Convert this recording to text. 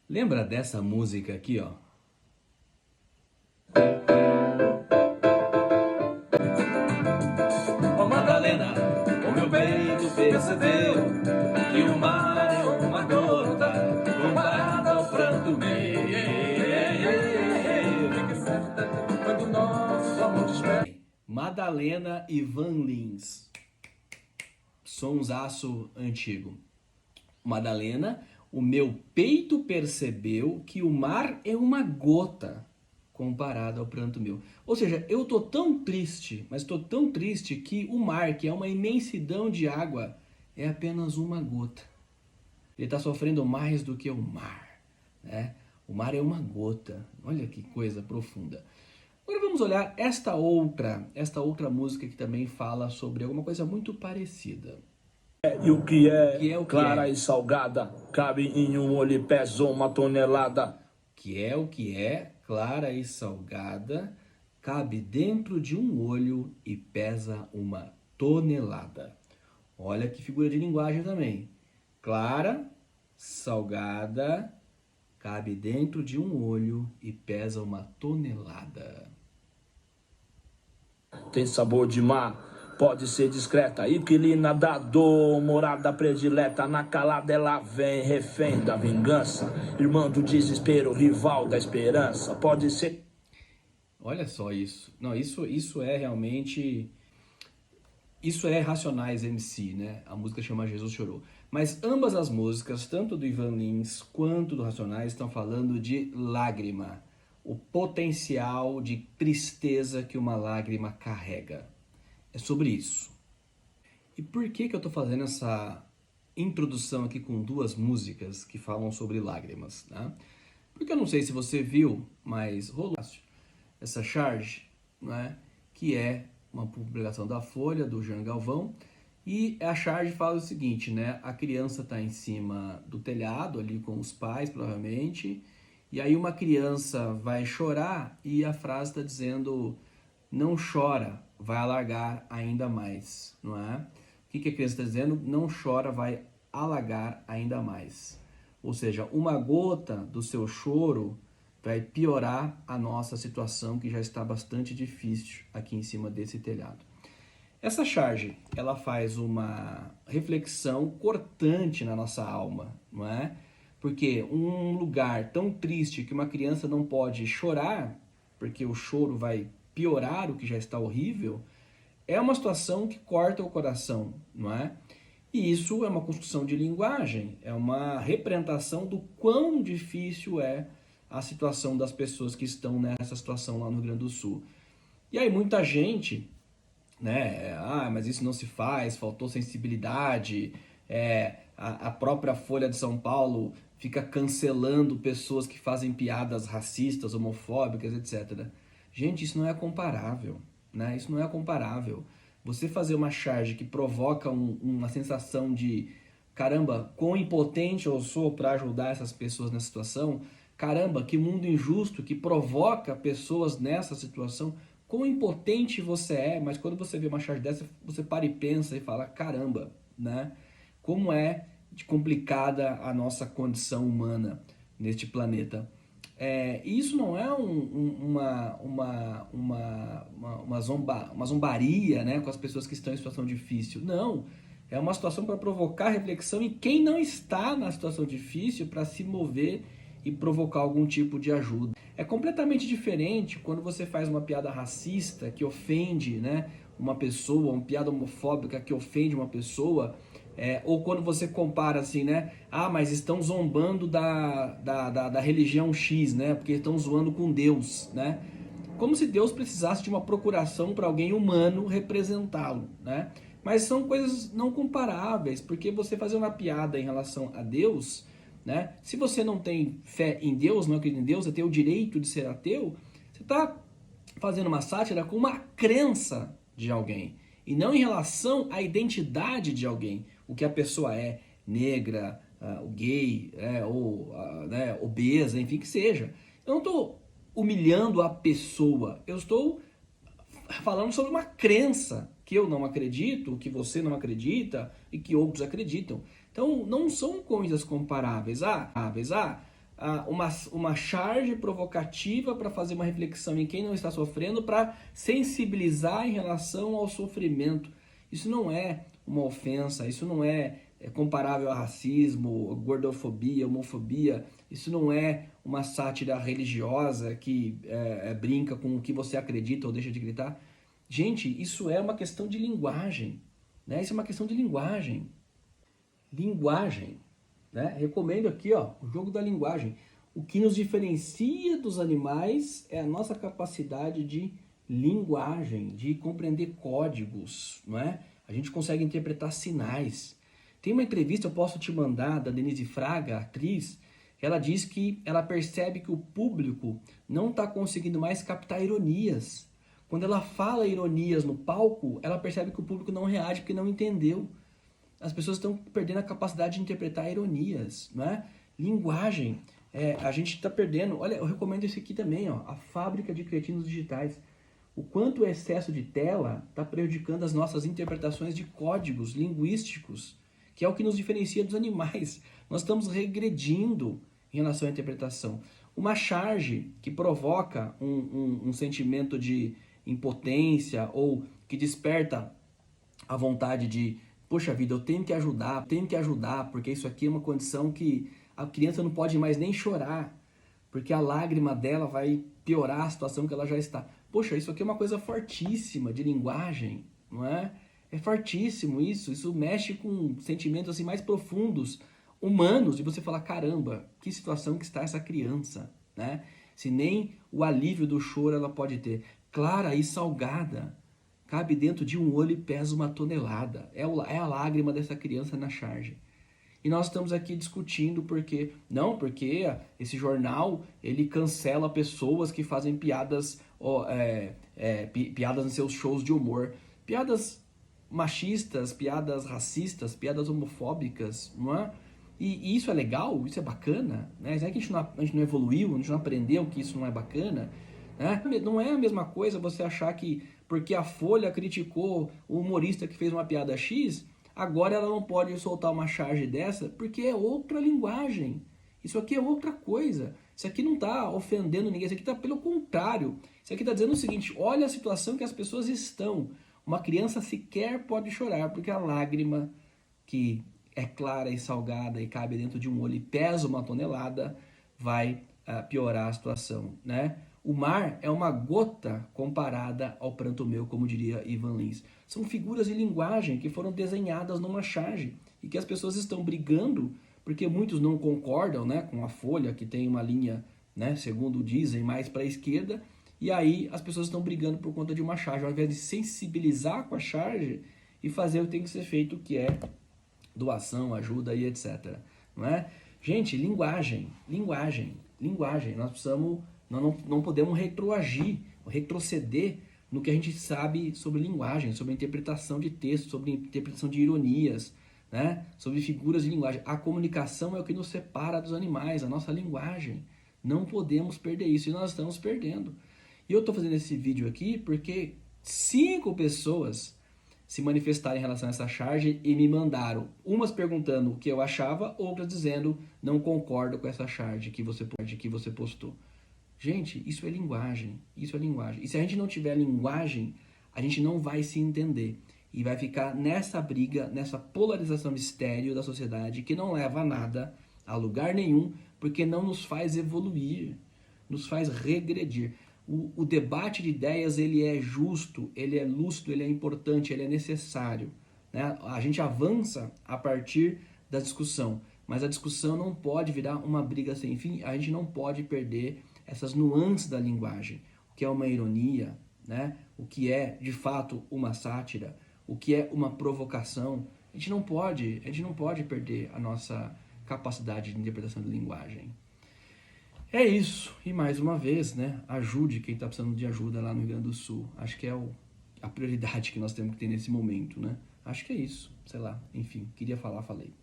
Lembra dessa música aqui, ó? Ó Madalena, o meu peito percebeu que o mar é uma gota comparada ao pranto meu. Fique certa quando nosso amor desperta. Madalena e Van Lins. Sonsaço antigo. Madalena, o meu peito percebeu que o mar é uma gota comparado ao pranto meu. Ou seja, eu tô tão triste, mas tô tão triste que o mar, que é uma imensidão de água, é apenas uma gota. Ele está sofrendo mais do que o mar, né? O mar é uma gota. Olha que coisa profunda. Agora vamos olhar esta outra música que também fala sobre alguma coisa muito parecida. E o que O que clara é? e salgada, cabe em um olho e pesa 1 tonelada. O que é, clara e salgada, cabe dentro de um olho e pesa 1 tonelada. Olha que figura de linguagem também. Clara, salgada, cabe dentro de um olho e pesa 1 tonelada. Tem sabor de mar, pode ser discreta, inquilina da dor, morada predileta, na calada ela vem, refém da vingança, irmã do desespero, rival da esperança, pode ser... Olha só isso. Não, isso é realmente... Isso é Racionais MC, né? A música chama Jesus Chorou. Mas ambas as músicas, tanto do Ivan Lins quanto do Racionais, estão falando de lágrima. O potencial de tristeza que uma lágrima carrega. É sobre isso. E por que eu estou fazendo essa introdução aqui com duas músicas que falam sobre lágrimas, né? Porque eu não sei se você viu, mas rolou essa charge, né? Que é uma publicação da Folha, do Jean Galvão, e a charge fala o seguinte, né? A criança está em cima do telhado, ali com os pais, provavelmente, e aí uma criança vai chorar e a frase está dizendo: não chora, vai alagar ainda mais, não é? O que a criança está dizendo? Não chora, vai alagar ainda mais. Ou seja, uma gota do seu choro vai piorar a nossa situação, que já está bastante difícil aqui em cima desse telhado. Essa charge, ela faz uma reflexão cortante na nossa alma, não é? Porque um lugar tão triste que uma criança não pode chorar, porque o choro vai piorar o que já está horrível, é uma situação que corta o coração, não é? E isso é uma construção de linguagem, é uma representação do quão difícil é a situação das pessoas que estão nessa situação lá no Rio Grande do Sul. E aí muita gente, né, mas isso não se faz, faltou sensibilidade, a própria Folha de São Paulo fica cancelando pessoas que fazem piadas racistas, homofóbicas, etc. Gente, isso não é comparável, né? Isso não é comparável. Você fazer uma charge que provoca uma sensação de caramba, quão impotente eu sou para ajudar essas pessoas nessa situação, caramba, que mundo injusto que provoca pessoas nessa situação, quão impotente você é, mas quando você vê uma charge dessa, você para e pensa e fala, caramba, né? Como é complicada a nossa condição humana neste planeta. E isso não é uma zombaria, né, com as pessoas que estão em situação difícil. Não, é uma situação para provocar reflexão em quem não está na situação difícil para se mover e provocar algum tipo de ajuda. É completamente diferente quando você faz uma piada racista que ofende, né, uma pessoa, uma piada homofóbica que ofende uma pessoa, ou quando você compara assim, né? Mas estão zombando da religião X, né? Porque estão zoando com Deus, né? Como se Deus precisasse de uma procuração para alguém humano representá-lo, né? Mas são coisas não comparáveis, porque você fazer uma piada em relação a Deus, né? Se você não tem fé em Deus, não acredita em Deus, você tem o direito de ser ateu, você está fazendo uma sátira com uma crença de alguém, e não em relação à identidade de alguém, o que a pessoa é, negra, o gay, ou né, obesa, enfim, que seja. Eu não estou humilhando a pessoa, eu estou falando sobre uma crença que eu não acredito, que você não acredita e que outros acreditam. Então, não são coisas comparáveis. uma charge provocativa para fazer uma reflexão em quem não está sofrendo, para sensibilizar em relação ao sofrimento. Isso não é uma ofensa, isso não é comparável a racismo, gordofobia, homofobia. Isso não é uma sátira religiosa que brinca com o que você acredita ou deixa de acreditar. Gente, isso é uma questão de linguagem, né? Isso é uma questão de linguagem. Linguagem, né? Recomendo aqui, ó, o jogo da linguagem. O que nos diferencia dos animais é a nossa capacidade de linguagem, de compreender códigos, não é? A gente consegue interpretar sinais. Tem uma entrevista, eu posso te mandar, da Denise Fraga, atriz. Ela diz que ela percebe que o público não está conseguindo mais captar ironias. Quando ela fala ironias no palco, ela percebe que o público não reage porque não entendeu. As pessoas estão perdendo a capacidade de interpretar ironias, né? Linguagem. A gente está perdendo. Olha, eu recomendo esse aqui também, ó, A Fábrica de Cretinos Digitais. O quanto o excesso de tela está prejudicando as nossas interpretações de códigos linguísticos, que é o que nos diferencia dos animais. Nós estamos regredindo em relação à interpretação. Uma charge que provoca um sentimento de impotência ou que desperta a vontade de, poxa vida, eu tenho que ajudar, porque isso aqui é uma condição que a criança não pode mais nem chorar, porque a lágrima dela vai piorar a situação que ela já está. Poxa, isso aqui é uma coisa fortíssima de linguagem, não é? É fortíssimo isso mexe com sentimentos assim mais profundos, humanos, de você falar, caramba, que situação que está essa criança, né? Se nem o alívio do choro ela pode ter. Clara e salgada, cabe dentro de um olho e pesa 1 tonelada. É a lágrima dessa criança na charge. E nós estamos aqui discutindo porque esse jornal ele cancela pessoas que fazem piadas nos seus shows de humor. Piadas machistas, piadas racistas, piadas homofóbicas, não é? E isso é legal, isso é bacana, né? Será que a gente não evoluiu, a gente não aprendeu que isso não é bacana? Né? Não é a mesma coisa você achar que porque a Folha criticou o humorista que fez uma piada X, agora ela não pode soltar uma charge dessa, porque é outra linguagem. Isso aqui é outra coisa. Isso aqui não está ofendendo ninguém, isso aqui está pelo contrário. Isso aqui está dizendo o seguinte, olha a situação que as pessoas estão. Uma criança sequer pode chorar, porque a lágrima que é clara e salgada e cabe dentro de um olho e pesa 1 tonelada, vai piorar a situação, né? O mar é uma gota comparada ao pranto meu, como diria Ivan Lins. São figuras de linguagem que foram desenhadas numa charge e que as pessoas estão brigando porque muitos não concordam, né, com a Folha, que tem uma linha, né, segundo dizem, mais para a esquerda, e aí as pessoas estão brigando por conta de uma charge, ao invés de sensibilizar com a charge e fazer o que tem que ser feito, que é doação, ajuda e etc. Não é? Gente, linguagem. Nós não podemos retroceder no que a gente sabe sobre linguagem, sobre interpretação de texto, sobre interpretação de ironias, né? Sobre figuras de linguagem. A comunicação é o que nos separa dos animais, a nossa linguagem. Não podemos perder isso e nós estamos perdendo. E eu estou fazendo esse vídeo aqui porque 5 pessoas se manifestaram em relação a essa charge e me mandaram, umas perguntando o que eu achava, outras dizendo não concordo com essa charge que você postou. Gente, isso é linguagem, E se a gente não tiver linguagem, a gente não vai se entender. E vai ficar nessa briga, nessa polarização estéril da sociedade que não leva a nada, a lugar nenhum, porque não nos faz evoluir, nos faz regredir. O debate de ideias ele é justo, ele é lúcido, ele é importante, ele é necessário, né? A gente avança a partir da discussão, mas a discussão não pode virar uma briga sem fim, a gente não pode perder essas nuances da linguagem, o que é uma ironia, né? O que é de fato uma sátira, o que é uma provocação. A gente não pode perder a nossa capacidade de interpretação de linguagem. É isso, e mais uma vez, né, ajude quem está precisando de ajuda lá no Rio Grande do Sul. Acho que é a prioridade que nós temos que ter nesse momento, né? Acho que é isso, sei lá, enfim, queria falar, falei.